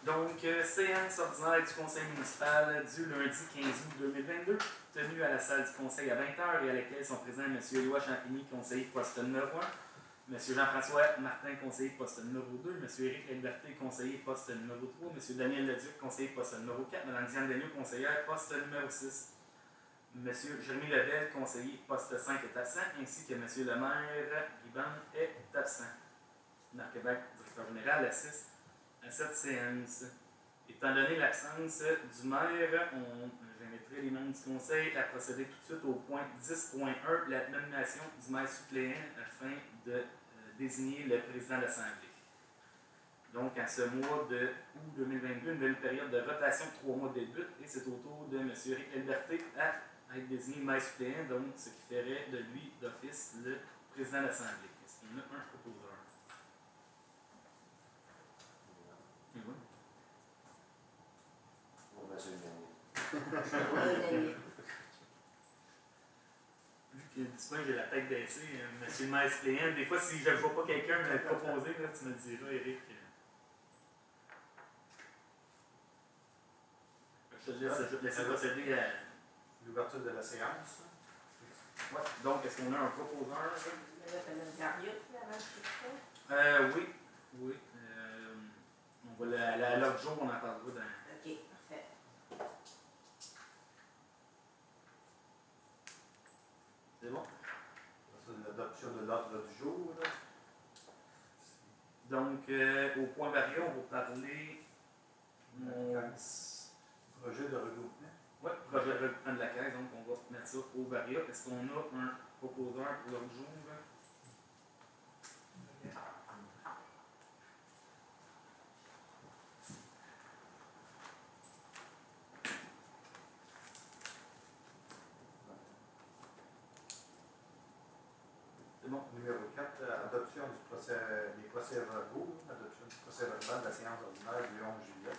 Donc, séance ordinaire du conseil municipal du lundi 15 août 2022, tenue à la salle du conseil à 20h et à laquelle sont présents M. Éloi Champigny, conseiller poste numéro 1, M. Jean-François Martin, conseiller poste numéro 2, M. Éric Liberté, conseiller poste numéro 3, M. Daniel Leduc, conseiller poste numéro 4, Mme Diane Daigneault, conseillère poste numéro 6, M. Jérémy Lebel, conseiller poste 5 est absent, ainsi que M. le maire Guiban est absent. Marc Québec, directeur général, assiste à cette séance. Étant donné l'absence du maire, j'inviterai les membres du conseil à procéder tout de suite au point 10.1, la nomination du maire suppléant afin de désigner le président de l'Assemblée. Donc, en ce mois de août 2022, une nouvelle période de rotation de 3 mois débute et c'est au tour de M. Éric Liberté à être désigné maire suppléant, donc ce qui ferait de lui d'office le président de l'Assemblée. Est-ce qu'on a un proposeur? Oui. On va se gagner. Vu que dis-moi j'ai la tête baissée, monsieur le maire suppléant, des fois si je ne vois pas quelqu'un me le proposer, là, tu me diras, Éric. Je te laisse procéder à l'ouverture de la séance. Ouais. Donc, est-ce qu'on a un proposeur? Oui. Oui. On va l'autre jour, on en parlera dans. OK, parfait. C'est bon? C'est l'adoption de l'ordre du jour. Là. Donc, au point barrière, on va parler. Projet de regroupement. Oui, projet de regroupement de la caisse, donc on va mettre ça au barrière. Est-ce qu'on a un proposeur pour l'autre jour? C'est bon. Numéro 4, adoption des procès-verbaux, adoption du procès-verbal de la séance ordinaire du 11 juillet.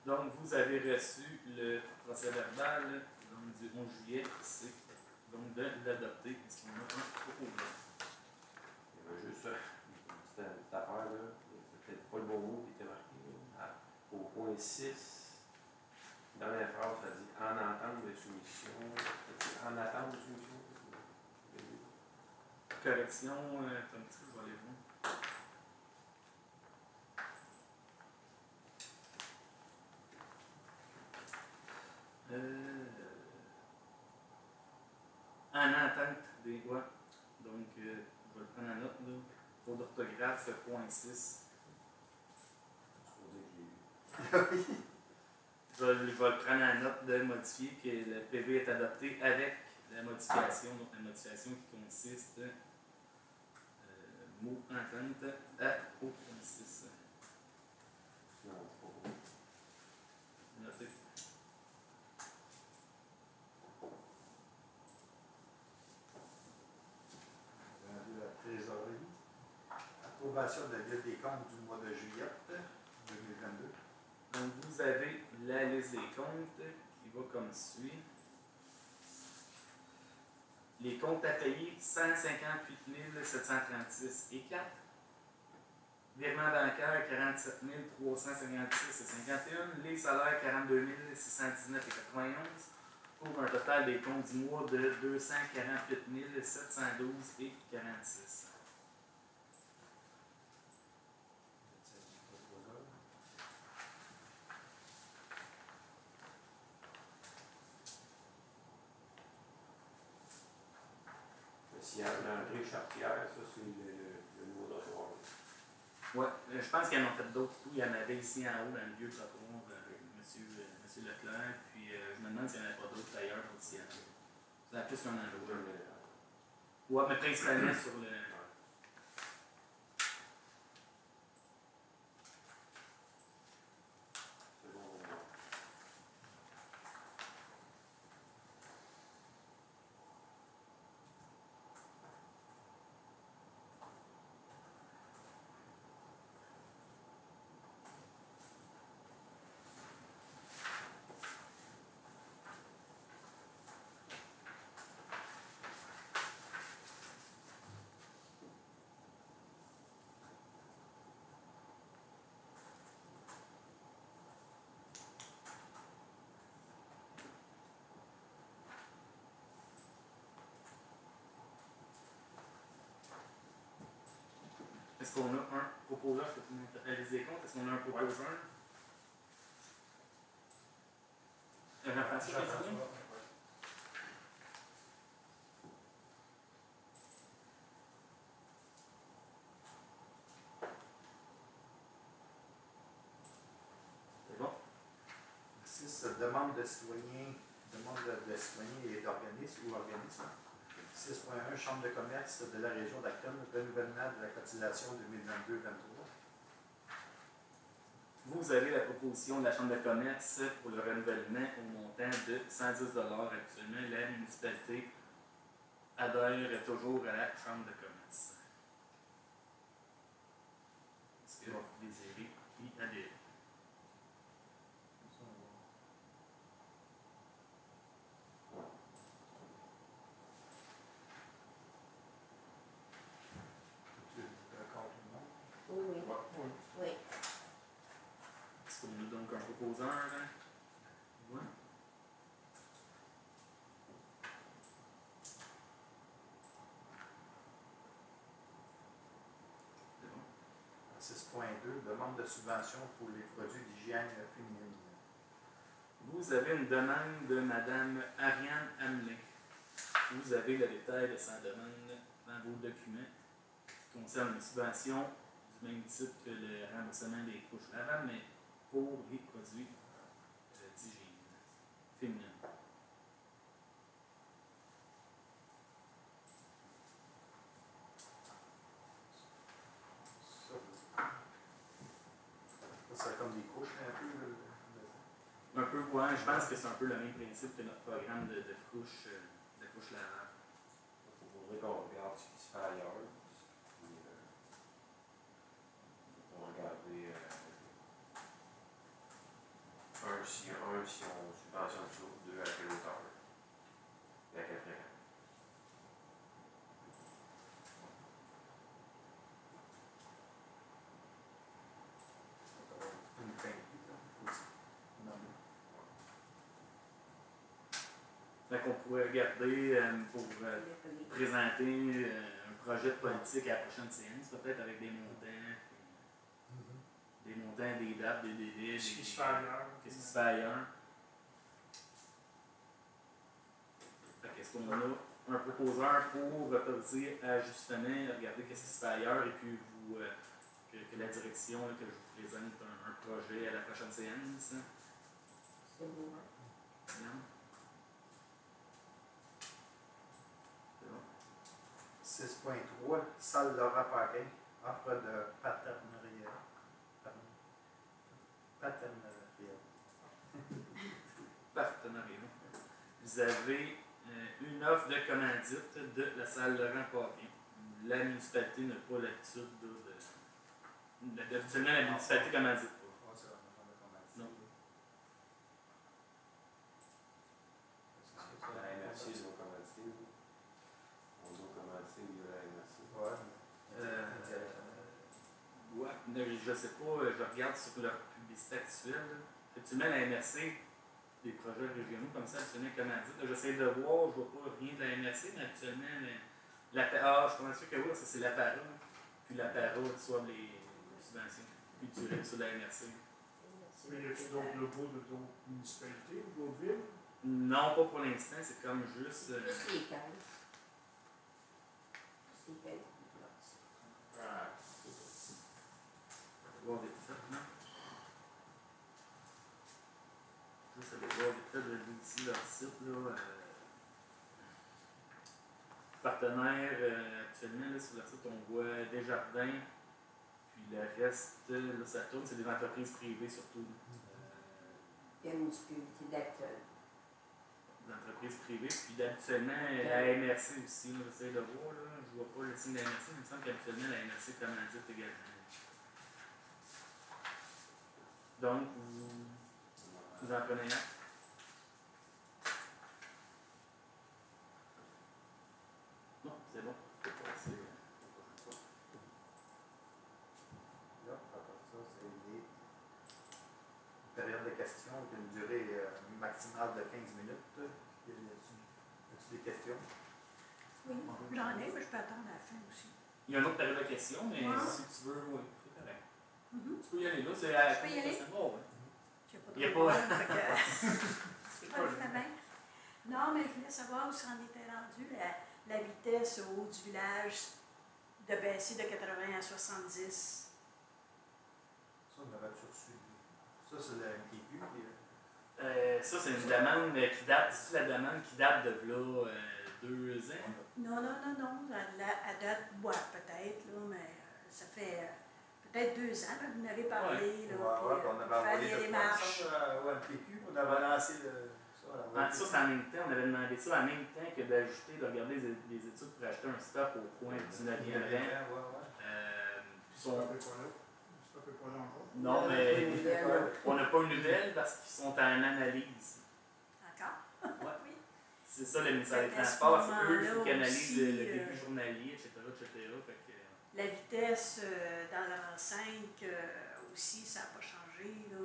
Donc, vous avez reçu le procès-verbal du 11 juillet, c'est donc de l'adopter. Est-ce qu'on a un proposeur? Il y avait juste cette affaire-là, c'est peut-être pas le bon mot qui était marqué. Au point 6, dernière phrase, ça dit en attente de soumission. En attente de soumission. Correction, un petit peu, je vais aller voir. En attente des voix. Donc, je vais le prendre en note, là. Faute d'orthographe, point 6. Je vais le prendre en note de modifier que le PV est adopté avec la modification. Donc, la modification qui consiste mot entente au point 6. Noté. La trésorerie. Approbation de la liste des comptes du mois de juillet 2022. Donc, vous avez la liste des comptes qui va comme suit. Les comptes à payer, 158 736 et 4. Virement bancaire, 47 356 et 51. Les salaires, 42 619 et 91. Pour un total des comptes du mois de 248 712 et 46. Si André Chartière, ça c'est le nouveau trottoir. Oui, je pense qu'il y en a fait d'autres. Il y en avait ici en haut, dans le vieux trottoir, M. Leclerc. Puis je me demande s'il n'y en a pas d'autres d'ailleurs aussi. C'est plus qu'un endroit. Oui, mais principalement sur le. Est-ce qu'on a un proposeur? Est-ce que tout le monde fait les comptes? Est-ce qu'on a un proposeur? Jean-François, Jean-François, c'est bien? ouais. C'est bon? 6, demande de citoyens et d'organismes ou organismes. 6.1, Chambre de commerce de la région d'Acton, renouvellement de la cotisation 2022-23. Vous avez la proposition de la Chambre de commerce pour le renouvellement au montant de 110 actuellement. La municipalité adhère toujours à la Chambre de commerce. Est-ce que vous désirez y adhérer? D'accord, tout le monde. Oui. Ouais. Oui. Est-ce qu'on a donc un proposeur? Hein? Oui. C'est bon. 6.2, demande de subvention pour les produits d'hygiène féminine. Vous avez une demande de Mme Ariane Hamelin. Vous avez le détail de sa demande dans vos documents qui concerne une subvention du même type que le remboursement des couches lavables, mais pour les produits d'hygiène féminine. Ça, c'est comme des couches un peu. Un peu, ouais, je pense que c'est un peu le même principe que notre programme de couches lavables. Il faudrait qu'on regarde ce qui se fait ailleurs. Puis, on va regarder si on subventionne ça, 2 à quelle hauteur. Et à quelle fréquence. Une fin. Fait qu'on pourrait regarder pour présenter un projet de politique à la prochaine séance, peut-être avec des montants, des dates, des délais, Qu'est-ce qui se fait ailleurs? qu'est-ce qui se fait ailleurs. Fait qu'est-ce qu'on a un proposeur pour autoriser à justement regarder qu'est-ce qui se fait ailleurs et puis vous que la direction, que je vous présente un projet à la prochaine séance. C'est bon. Bien. C'est bon. 6.3, salle Laura Paquin, offre de partenariat. Partenariat. Vous avez une offre de commandite de la salle Laurent Paquin. La municipalité n'a pas l'habitude habituellement, la municipalité commandite pas. Non. La MRC, ils ont commandité. On doit commanditer via la MRC. Ouais, je sais pas, je regarde sur leur publicité actuelle. Effectivement, la MRC, des projets régionaux comme ça, absolument commandite. J'essaie de voir, je vois pas rien de la MRC, mais actuellement, je suis sûr que oui, ça c'est l'APARA. Puis l'APARA reçoit les subventions culturelles sur la MRC. Mais y a-t-il d'autres logos de d'autres municipalités ou d'autres villes? Non, pas pour l'instant, c'est comme juste. Juste les caisses. Juste les caisses. Ah, Voir vite fait, non? Juste aller voir vite fait, je vais vous ici leur site, là. Partenaires, actuellement, là, sur leur site, on voit Desjardins, puis le reste, là, ça tourne, c'est des entreprises privées surtout. Il y a une municipalité d'accueil. Des entreprises privées, puis habituellement, la MRC aussi, là, j'essaie de voir, là, je vois pas le signe de la MRC, mais il me semble qu'habituellement, la MRC commandite également. Donc, vous en prenez un. Non, c'est bon. Je peux passer. Là, après ça, c'est des périodes de questions avec une durée maximale de 15 minutes. As-tu des questions? Oui, j'en ai, mais je peux attendre à la fin aussi. Il y a une autre période de questions, mais Ouais. si tu veux, oui, c'est correct. Mhm. Tu peux y aller là, c'est à Je peux y aller? Oh, ouais. J'ai pas Il y a trop pas- de fait que- C'est pas pas très bien. Non, mais je voulais savoir où ça en était rendu, la vitesse au haut du village de baisser de 80 à 70. Ça, on avait reçu. Ça, c'est la MTQ. Ça, c'est une demande qui date, c'est la demande qui date de là 2 ans. Non, non, non, non. À date, peut-être, là, mais ça fait peut-être 2 ans que vous en avez parlé. Là, Ouais, puis, on avait envoyé faire les le démarches. au MTQ, on avait lancé ça. Ah, ça, c'est en même temps, on avait demandé ça en même temps que d'ajouter, de regarder les études pour acheter un stock au coin du 9e rang. Puis Ça sont- fait pas là. Ça fait pas là encore. Non, mais on n'a pas une nouvelle parce qu'ils sont en analyse. Encore? Ouais. Oui. C'est ça le ministère des Fait qu'à ce Transports, c'est eux moment-là qui analysent aussi, le début journalier, etc. Fait que, La vitesse dans la 5 aussi, ça n'a pas changé. Là.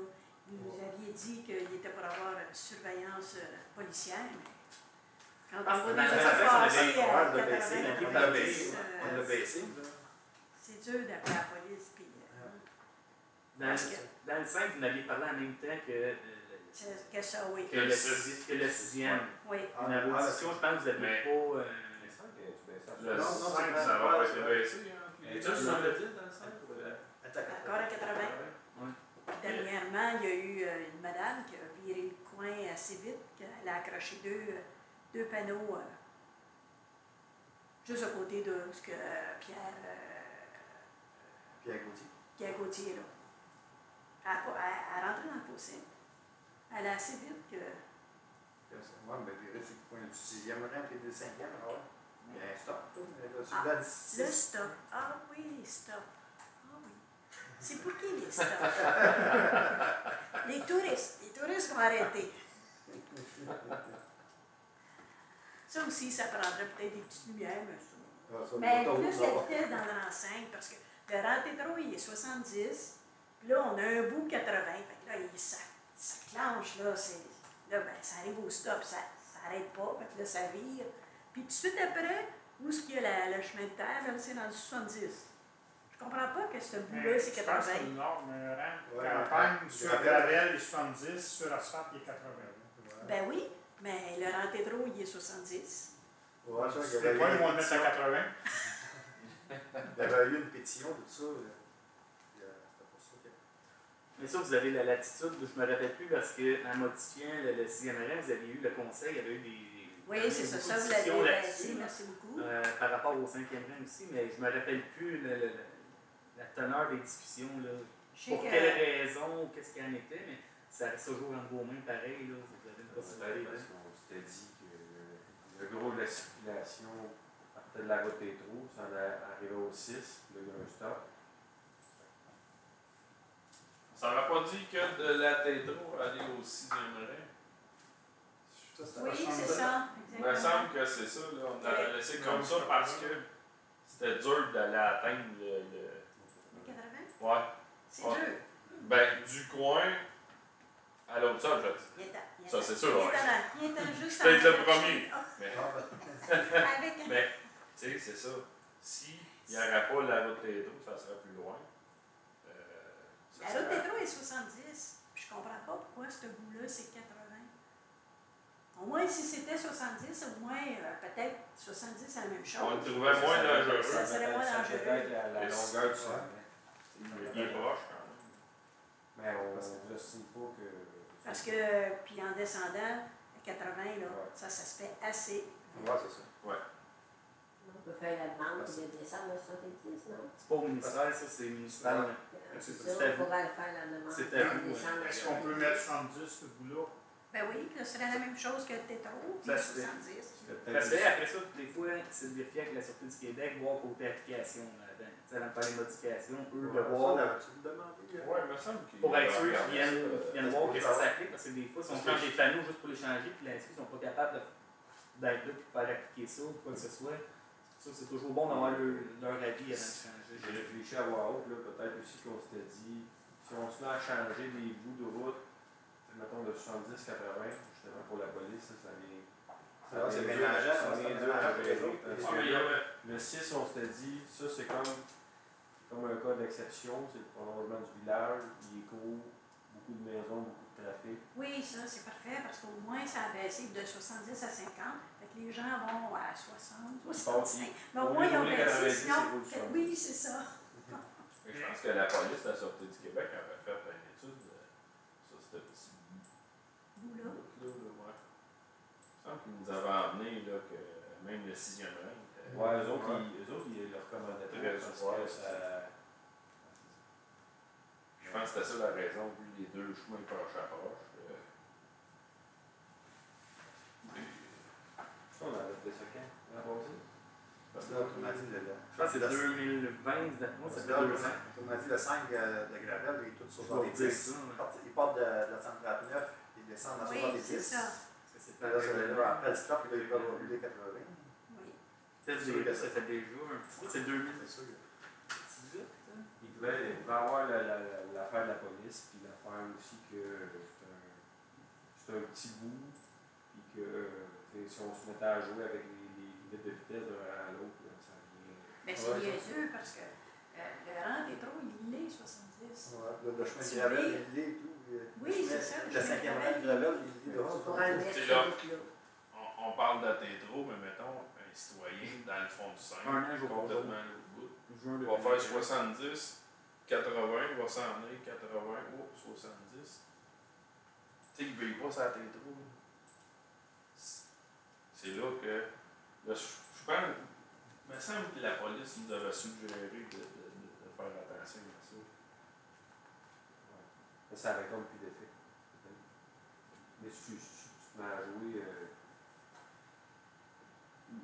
Vous nous aviez dit qu'il était pour avoir une surveillance policière, mais quand Ah, on voit dans des le gens sens, passer on à l'a baissé, 80 on l'a baissé, on l'a euh, baissé. c'est dur d'appeler la police. Puis, Parce que- dans le 5, vous m'aviez parlé en même temps que ça, oui. que le 6e. Oui. Une audition, je pense que vous n'aviez Mais- pas. Il me semble que tu baisses ça. Le Non, 5, c'est ça pas- va pas ouais, être ouais. baissé. Hein. Et Puis- tu dans le 10 dans le 5 Encore à 80. Dernièrement, il y a eu une madame qui a viré le coin assez vite, qu'elle a accroché deux panneaux juste à côté de ce que Pierre Gauthier. là. Elle rentrait dans le fossé. Elle est assez vite que. Ouais, mais viré sur le coin du 6e rang et du 5e, alors. Il y a un stop, tout. Ah, Là, le stop. Ah oui, les stops. Ah oui. C'est pour qui les stops? Les touristes. Les touristes vont arrêter. Ça aussi, ça prendrait peut-être des petites lumières, mais ça. Mais plus la vitesse dans le rang 5, parce que le rang Tétro, il est 70, puis là, on a un bout 80. Fait que là, ça clenche, là, là ben, ça arrive au stop, ça n'arrête pas, fait que là, ça vire. Puis tout de suite après, où est-ce qu'il y a le chemin de terre, là, c'est dans le 70. Je comprends pas que ce bout-là, c'est Je pense que 80. c'est le nord, mais Ouais, campagne, ouais. sur gravel, il est 70, sur asphalte, il est 80. Voilà. Ben oui, mais le rang Tétro, il est 70. Ouais, ça, il y C'était avait pas, eu ils vont une le mettre à pétition. 80. Il y avait eu une pétition, tout ça. C'était pour ça que. Mais ça, vous avez la latitude, je me rappelle plus parce qu'en modifiant le 6e rang, vous aviez eu le conseil, il y avait eu des. Oui, c'est ça, beaucoup ça, de vous discussions l'avez là-dessus, baissé, là. merci beaucoup. Par rapport au 5e rang aussi, mais je me rappelle plus la teneur des discussions, là. Je sais Pour que- quelle raison, qu'est-ce qu'il en était, mais ça reste toujours entre vos mains pareil, là. Vous avez une possibilité. Parce qu'on s'était dit que le gros de la circulation partait de la route des trous, ça en arrivait au 6, puis là, il y a un stop. Ça n'aurait pas dit que de la Tétro aller au 6e rang. Ça, c'était Oui, la c'est chambre ça, Il me semble que c'est ça, là. On avait laissé comme ça parce que c'était dur d'aller atteindre le. Le 80? Ouais. C'est Ouais. dur. Ben, du coin à l'autre side, je dis. Il est à- il est Ça, à- c'est sûr, il est ouais. à- il est à juste Peut-être en- le premier. Ah, Mais, Ah, ben, avec un- mais tu sais, c'est ça. Si il n'y aurait pas la route Tétro, ça serait plus loin. Ça La serait- route Tétro est 70. Puis je comprends pas pourquoi ce bout-là, c'est 80. Au moins, si c'était 70, au moins, peut-être 70, c'est la même On le chose. trouvait moins dangereux. Ça serait moins dangereux. Peut-être la longueur du Ouais. Il est proche quand même. Mais on ne estime pas que. Parce que, puis en descendant, à 80, là, Ouais. ça se fait assez. ouais, c'est ça. On peut faire la demande et de descendre à 70, non? C'est pas au ministère, ça, c'est municipal. C'est c'est ça, à on vous. pourrait faire la demande. C'est à vous, Descendre à Est-ce qu'on peut mettre 70, ce bout-là? Ben oui, ça serait la même chose que le Tétro, puis Ça se fait. 70. Parce que après ça, des fois, c'est de vérifier avec la Sûreté du Québec, voir côté application là-dedans. Tu sais, avant de faire les modifications, eux, de voir. Ça, l'avais-tu demandé? Ouais, il me semble qu'il Pour être sûr regarde qu'ils viennent ça. voir que ça s'applique, parce que des fois, si on Parce change que- des panneaux juste pour les changer, puis là-dessus, ils sont pas capables d'être là pour faire appliquer ça ou quoi que ce soit. Ça, c'est toujours bon d'avoir leur avis avant de changer. J'ai réfléchi à voix haute, là, peut-être aussi qu'on s'était dit, si on se met à changer des bouts de route, mettons de 70-80, justement pour la police, ça vient C'est mélangeant, ça vient dur à gérer. Parce Ah, mais que le 6, on s'était dit, ça c'est comme un cas d'exception, c'est le prolongement du village, il est gros, beaucoup de maisons, beaucoup de trafic. Oui, ça, c'est parfait parce qu'au moins, ça a baissé de 70 à 50. Fait que les gens vont à 60, 65. Mais au moins, ils ont baissé. Sinon, oui, c'est ça. je pense que la police de la Sûreté du Québec avait fait une étude sur ce petit Vous, là. bout-là. Ouais. Il me semble qu'ils nous avaient emmené là, que même le 6e rang. Ouais, eux autres, ils le recommandaient très parce que ça. Je pense que c'était ça la raison, vu les deux chemins proche à proche. Ça, on avait fait ça quand? L'an passé? Parce que là, on m'a dit Je pense que c'est 2020, moi, ça fait 2 ans. On m'a dit le 5 de Gravel, il est tout sur Pour les dire 10. ça, ouais. Il part de la 139, il descend dans Oui, les c'est 10. ça. Là, après le stop, il va rouler 80. Oui. Ça fait déjà un petit. C'est 2018, C'est sûr. Il devait avoir l'affaire de la police, puis l'affaire aussi que c'est un petit bout, puis que si on se mettait à jouer avec les limites de vitesse d'un à l'autre, ça vient. Mais c'est niaiseux parce que le rang des trop, il est 70. Ouais, le chemin de Gravel, il est et tout. Oui, c'est ça. Le 5e rang de Gravel, il est On pourra le mettre C'est sur là. le clos. On parle de Tétro, mais mettons un citoyen dans le fond du 5, Un an, jour pour jour. complètement à l'autre bout. Juin Il va faire 70, 80, il va s'en aller, 80, oh, 70. Tu sais, il ne veille pas sa Tétro. C'est là que. Là, je pense. Il me semble que la police nous avait suggéré de faire attention à ça. Mais ça avait comme plus d'effet. Mais si tu te mets à jouer.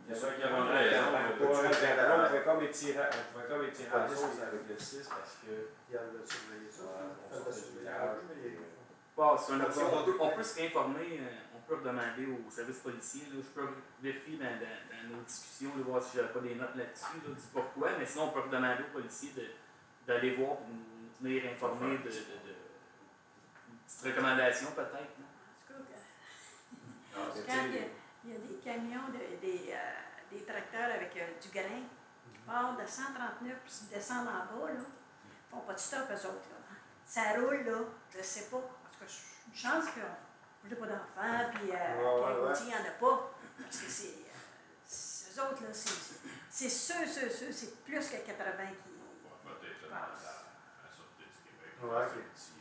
Il y avait une raison. On pouvait comme étirer la sauce avec le 6 parce que. Il y a le surveiller ça. on Le sortait du surveiller. village. Bon, c'est une option. On peut se réinformer, on peut redemander aux services policiers. Là, je peux vérifier dans nos discussions, de voir si j'avais pas des notes là-dessus, là, du pourquoi, mais sinon on peut redemander aux policiers d'aller voir pour nous tenir informés de petites recommandations peut-être. En tout cas, quand il y a des camions, des tracteurs avec du grain qui partent de 139 puis ils descendent en bas, là, ils font pas de stop eux autres. Là. Ça roule, là, je sais pas. Parce que une chance que j'ai pas d'enfants, puis à côté, il n'y en a pas. Parce que eux autres, là, c'est ceux, c'est plus que 80 qui. Peut-être à la Sûreté du Québec. Ouais, c'est ok. un petit,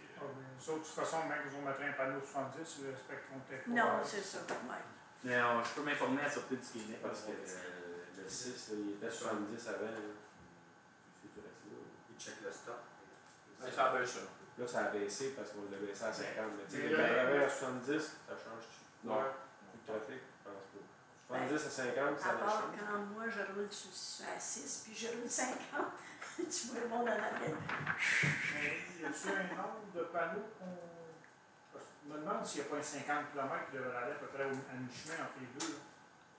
Les autres, de toute façon, même qu'ils ont mettre un panneau 70, ils respecteront peut-être pas. Non, c'est ça. Ouais. Mais je peux m'informer à la Sûreté du Québec Parce parce que que le 6, il était 70 avant. C'est tout resté là. Il check le stop. Mais ça abaisse ça. Là, ça a baissé parce qu'on l'a baissé à 50. Mais tu sais, Mais de là, 80 à 70, ça change-tu? Non. Ouais. Plus de trafic, je pense pas. 70 à 50, À ça part change. quand moi, je roule à 6 puis je roule 50, tu vois le monde en arrière. Mais y a-t-il un nombre de panneaux qu'on. Je me demande s'il n'y a pas un 50 km qui devrait aller à peu près à mi-chemin entre les deux. Là.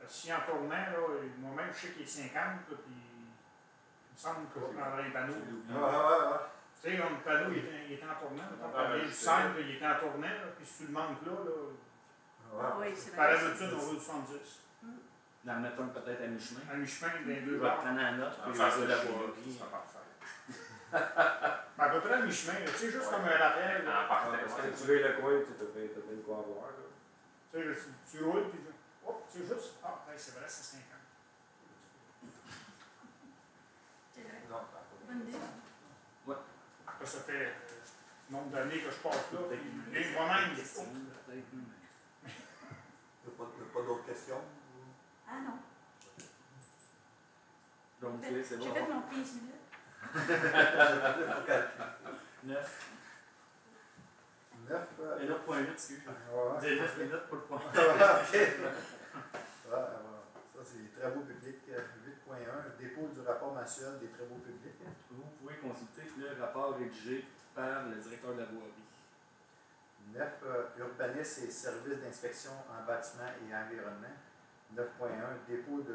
Parce que si en tournant, là, moi-même, je sais qu'il est 50, là, puis il me semble que je prendrais un panneau. Ouais. Tu sais, le panneau, il est en tournant. Quand on vient du centre, il est en tournant, là, puis si tu le manques là, Ah oui, c'est par vrai. habitude, on roule 70. d'en mettre un peut-être à mi-chemin. À mi-chemin, dans les Je deux vais bords. prendre la note, En puis je face vais de la chez voir. nous, ça va faire. Ben, à peu près à mi-chemin, là, tu sais, juste comme un rappel. là. En partant, Parce que tu veux le coin, tu t'as pas de quoi avoir. Là. Tu sais, tu roules, puis tu sais, juste. Ah, ben, c'est vrai, c'est 50. C'est vrai. Non, Bonne idée. Là, ça fait nombre d'années que je passe là, puis Peut-être moi-même, question, peut-être. il n'y a pas d'autres questions? Ah non. Donc, c'est bon. J'ai fait mon 15 minutes. 9. 9. 9.8, excuse. Ouais. J'ai 9 minutes pour le point. Ça, c'est les travaux publics. 8.1, dépôt du rapport mensuel des travaux publics. Vous pouvez consulter le rapport rédigé par le directeur de la voirie. 9, urbanisme et services d'inspection en bâtiment et environnement. 9.1, dépôt du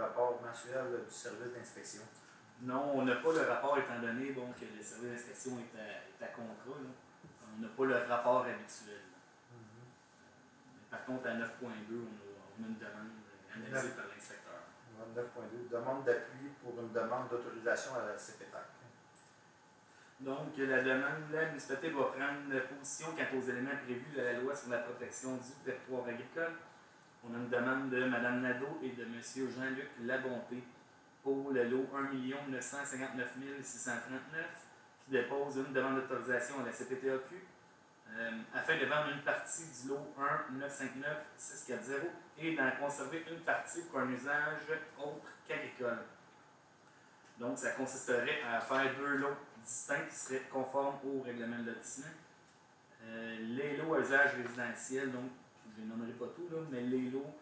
rapport mensuel du service d'inspection. Non, on n'a pas le rapport étant donné donc, que le service d'inspection est à contrat. Là. On n'a pas le rapport habituel. Mais par contre, à 9.2, on On a une demande analysée par l'inspecteur. 9.2, demande d'appui pour une demande d'autorisation à la CPTAC. Donc, la demande, la municipalité doit prendre position quant aux éléments prévus de la loi sur la protection du territoire agricole. On a une demande de Mme Nadeau et de M. Jean-Luc Labonté pour le lot 1 959 639 qui dépose une demande d'autorisation à la CPTAQ afin de vendre une partie du lot 1 959 640 et d'en conserver une partie pour un usage autre qu'agricole. Donc, ça consisterait à faire deux lots distincts qui seraient conformes au règlement de lotissement. Les lots à usage résidentiel, donc, je ne nommerai pas tout, là, mais les lots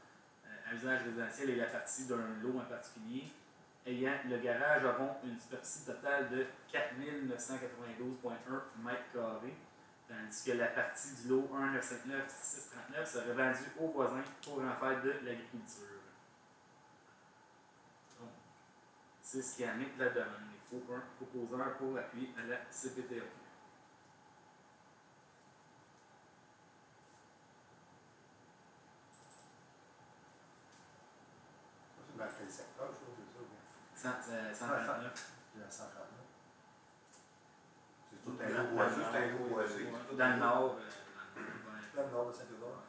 à usage résidentiel et la partie d'un lot en particulier ayant le garage auront une superficie totale de 4 992,1 m², tandis que la partie du lot 1 959 639 serait vendue aux voisins pour en faire de l'agriculture. C'est ce qui amène la demande. Il faut un proposeur pour appui à la CPTAQ. C'est dans quel secteur, je trouve, c'est ça? 139. La 139. C'est tout un lot boisé. C'est un lot boisé. Dans le nord. Dans le nord de Saint-Édouard.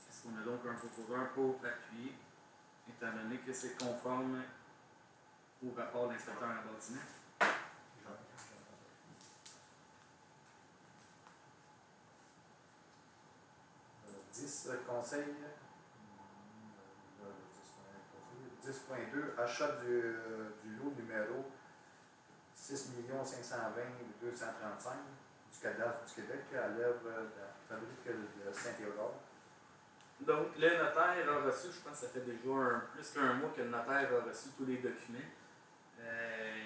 Est-ce qu'on a donc un proposeur pour appuyer, étant donné que c'est conforme au rapport d'inspecteur en bâtiment? 10 conseils. 10.2, achat du lot numéro 6 520 235 du cadastre du Québec à l'œuvre de la fabrique de Saint-Théodore. Donc, le notaire a reçu, je pense que ça fait déjà plus qu'un mois que le notaire a reçu tous les documents.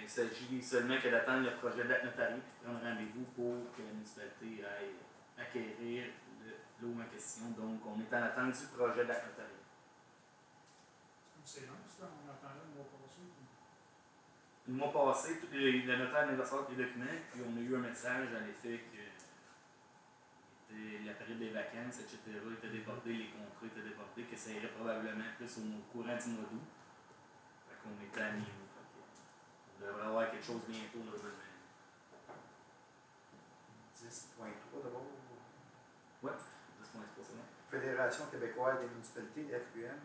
Il s'agit seulement que d'attendre le projet d'acte notarié et de prendre rendez-vous pour que la municipalité aille acquérir le lot en question. Donc, on est en attente du projet d'acte notarié. C'est long, ça, on attendait le mois passé. Le mois passé, le notaire nous a sorti les documents, puis on a eu un message à l'effet que la période des vacances, etc., était débordée, les contrats étaient débordés, que ça irait probablement plus au courant du mois d'août. Fait qu'on était à mi-août. On devrait avoir quelque chose bientôt, normalement. 10.3 d'abord. Ouais, 10.3, c'est bon. Fédération québécoise des municipalités, FQM,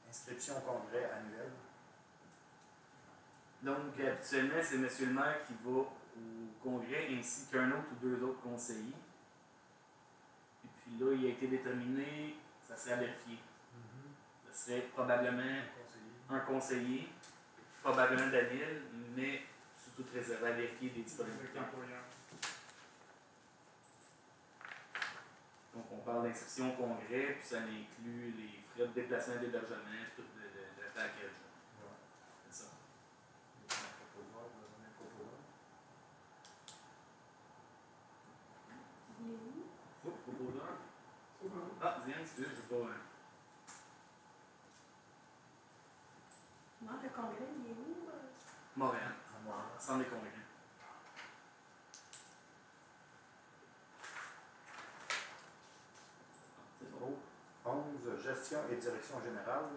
inscription au congrès annuel. Donc, habituellement, c'est M. le maire qui va au congrès ainsi qu'un autre ou deux autres conseillers. Et puis là, il a été déterminé, ça serait à vérifier. Ce serait probablement un conseiller, probablement Daniel, mais sous toute réserve à vérifier des disponibilités. Donc, on parle d'inscription au congrès, puis ça inclut les frais de déplacement et d'hébergement, tout le package. C'est ça. Oh, proposeur. Ah, Diane, excusez, je ne vais pas. Non, le congrès, il est où? Montréal. Centre des congrès. C'est bon. 11, gestion et direction générale.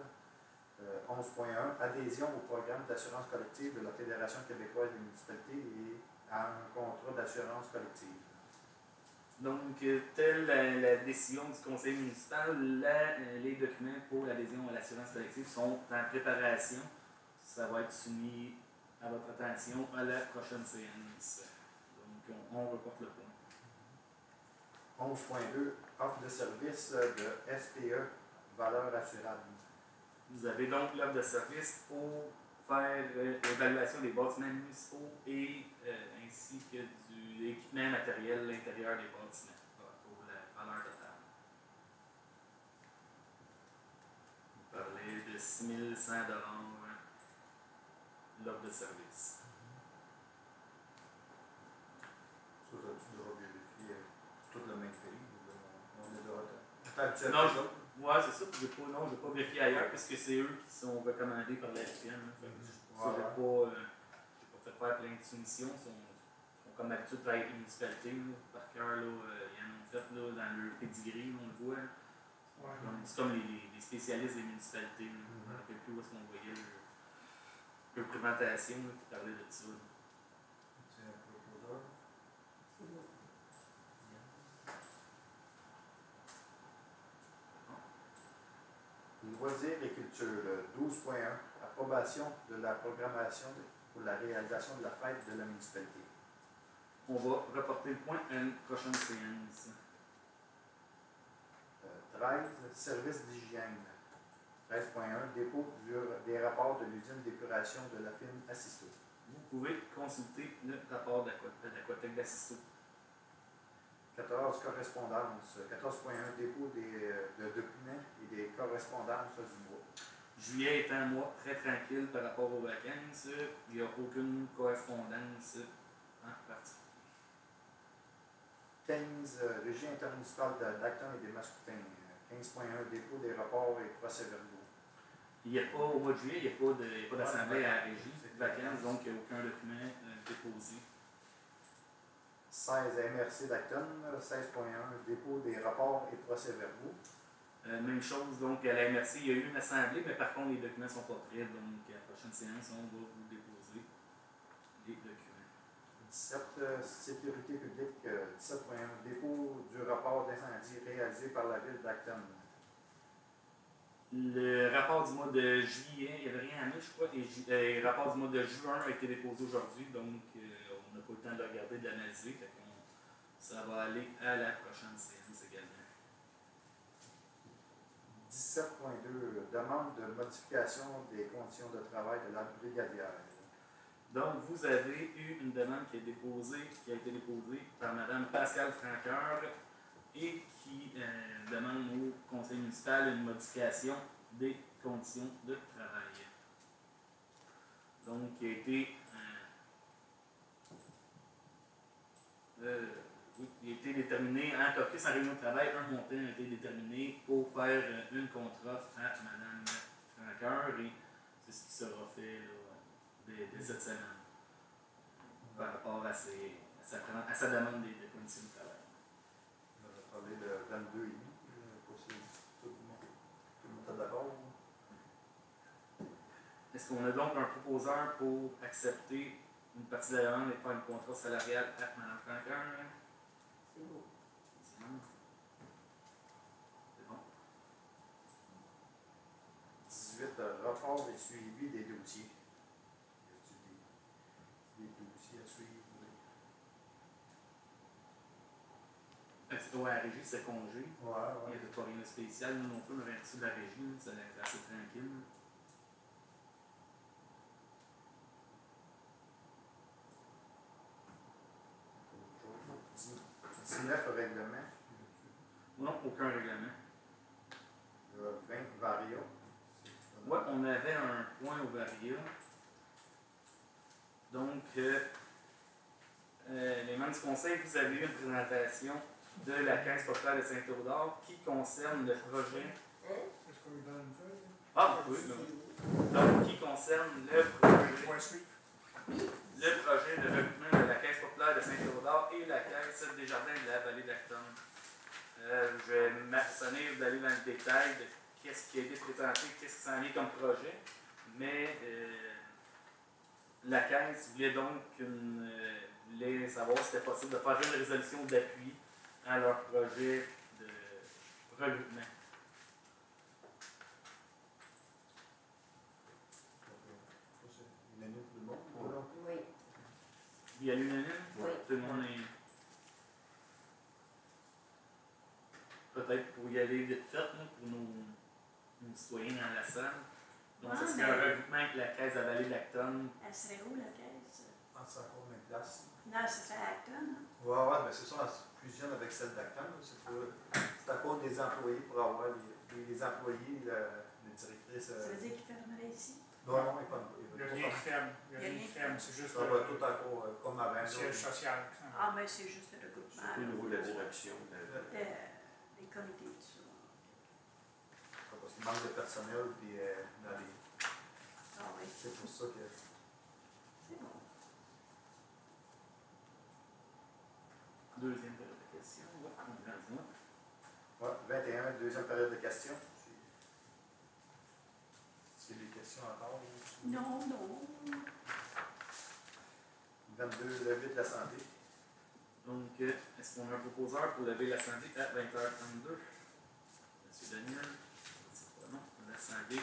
11.1, adhésion au programme d'assurance collective de la Fédération québécoise des municipalités et à un contrat d'assurance collective. Donc, telle la décision du conseil municipal, les documents pour l'adhésion à l'assurance collective sont en préparation. Ça va être soumis à votre attention à la prochaine séance. Donc, on reporte le point. 11.2, offre de service de SPE, valeur assurable. Vous avez donc l'offre de service pour faire l'évaluation des bâtiments municipaux et ainsi que de l'équipement matériel à l'intérieur des bâtiments pour la valeur totale. Vous parlez de 6 100 $ l'offre de service. Ça, tu devras vérifier tout le même pays. On est de retard. Non, Ouais, c'est ça. J'ai pas vérifié ailleurs parce que c'est eux qui sont recommandés par la FN. J'ai pas fait faire plein de soumissions. Ils sont comme d'habitude avec les municipalités. Là, par cœur, là, ils en ont fait là, dans le pedigree, on le voit. Ouais. C'est comme les spécialistes des municipalités. Là. Je me rappelle plus où est-ce qu'on voyait leur présentation là, qui parlait de ça. Là. C'est un proposeur. C'est bon. Loisirs et culture, 12.1. Approbation de la programmation pour la réalisation de la fête de la municipalité. On va reporter le point à une prochaine séance. 13. Service d'hygiène. 13.1. Dépôt des rapports de l'usine d'épuration de la firme Assisto. Vous pouvez consulter le rapport d'Aquatec d'Assisto. 14. Correspondance. 14.1. Dépôt de documents et des correspondances du mois. Juillet est un mois très tranquille par rapport aux vacances. Il n'y a aucune correspondance en particulier. 15. Régie intermunicipale d'Acton et des Mascoutins. 15.1. Dépôt des rapports et procès-verbaux. Il n'y a pas, au mois de juillet, il n'y a pas d'assemblée à la régie de vacances, donc il n'y a aucun document déposé. 16. MRC d'Acton. 16.1. Dépôt des rapports et procès-verbaux. Même chose, donc à la MRC, il y a eu une assemblée, mais par contre les documents ne sont pas prêts, donc à la prochaine séance, on va vous déposer les documents. 17. Sécurité publique. 17.1. Dépôt du rapport d'incendie réalisé par la ville d'Acton. Le rapport du mois de juillet, il n'y avait rien à mettre, je crois, et le rapport du mois de juin a été déposé aujourd'hui, donc on n'a pas eu le temps de le regarder, de l'analyser, ça va aller à la prochaine séance également. 17.2. Demande de modification des conditions de travail de la brigadière. Donc, vous avez eu une demande qui a été déposée par Mme Pascale Franqueur et qui demande au conseil municipal une modification des conditions de travail. Donc, qui a été il a été déterminé, en entreprise en réunion de travail, un montant a été déterminé pour faire une contre-offre à Mme Franqueur et c'est ce qui sera fait là, dès cette semaine par rapport à sa demande de conditions de travail. On a parlé de 22 et demi. Tout le monde est d'accord? Est-ce qu'on a donc un proposeur pour accepter une partie de la demande et faire un contrat salarial à Mme Franqueur? C'est beau. C'est bon. C'est bon. 18. Rapport et suivi des dossiers. Y a-t-il des dossiers à suivre? Ouais, la régie, c'est congé. Ouais. Il n'y avait pas rien de spécial. Nous non plus, on avait reçu de la régie. Ça allait être assez tranquille. Autre chose. 19. Règlement. Non, aucun règlement. 20. Varia. Oui, on avait un point au Varia. Donc, les membres du conseil, vous avez eu une présentation de la Caisse populaire de Saint-Théodore qui concerne le projet. Est-ce qu'on lui donne une feuille? Ah, oui, donc qui concerne le projet de recrutement de la Caisse populaire de Saint-Théodore et la Caisse des jardins de la vallée d'Acton. Je vais m'abstenir d'aller dans le détail de qu'est-ce qui a été présenté, qu'est-ce qui s'en vient comme projet, mais la Caisse voulait donc voulait savoir si c'était possible de faire une résolution d'appui à leur projet de regroupement. Unanime tout le monde? Oui. Il y a l'unanime? Oui. Tout le monde est. Peut-être pour y aller vite fait, là, pour nos citoyens dans la salle. Donc, ça serait un regroupement avec la Caisse de la vallée d'Acton. Elle serait où la caisse? C'est encore même place. Non, c'est à Acton. Ouais, ben c'est ça, elle fusionne avec celle d'Acton. C'est à cause des employés pour avoir les employés, les directrices. Ça veut dire qu'ils fermeraient ici? Non, il Il n'y a rien de ferme. Il n'y a rien de ferme. C'est juste ça va tout encore comme avant. le siège social. Ah, mais c'est juste le regroupement. Surtout au niveau de la direction. Des comités, tout ça. parce qu'il manque de personnel, puis dans les... Ah oui, C'est pour ça que... c'est bon. Deuxième période de questions. Ouais, on est rendu là. Ouais, 21, deuxième période de questions. C'est des questions encore? Non, non. 22, lever de la santé. Donc, est-ce qu'on a un proposeur pour lever l'Assemblée à 20h32? Monsieur Daniel, c'est pas non, l'Assemblée.